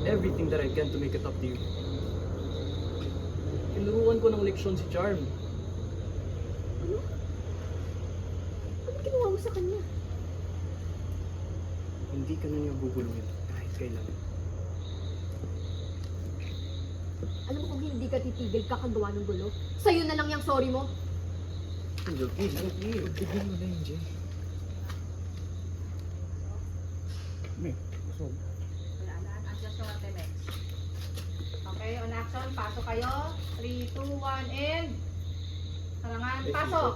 everything that I can to make it up to you. Tinuruan ko ng leksyon si Charm. Ano? Ano ginawa mo sa kanya? Hindi ka na niya bubulungin kahit kailan. Alam mo kung hindi ka titigil, kakagawa ng gulo. Sa'yo na lang yung sorry mo. Angel, please, tigil mo na yun, Jay. Wala na, adjust yung ate Mex. Okay, on action, pasok kayo. 3, 2, 1, and... Sarangan, pasok!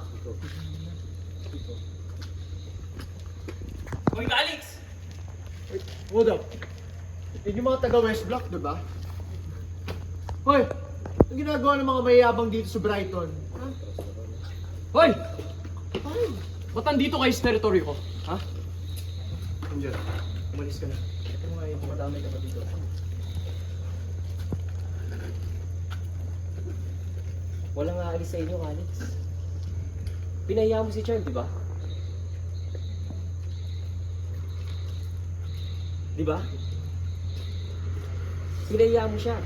Hoy, Alex! Hold up. Yun yung mga taga West Block, di ba? Hoy! Ang ginagawa ng mga mayayabang dito sa Brighton? Ha? Hoy! Ba't nandito kayo sa teritoryo ko? Ha? Angel, umalis ka na. Ito mga yung madamay ka pa dito. Walang aalis sa inyo, Alex. Pinaya mo si Charm, di ba? Di ba? Pinaya mo siya.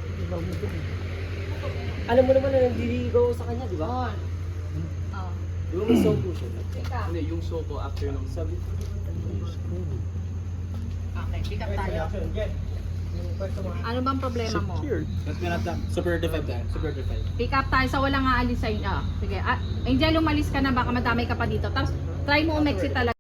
Alam mo naman na nandiligaw sa kanya, di ba? Oh, Di ba may song po siya? ikaw. Hindi, yung show ko after nung... Sabi ko, Okay, pick up tayo. Ano bang problema mo? Super defend. Pick up tayo sa walang aalis sa inyo. Sige, Angel, umalis ka na, baka madamay ka pa dito. Tapos, try mo umexit talaga.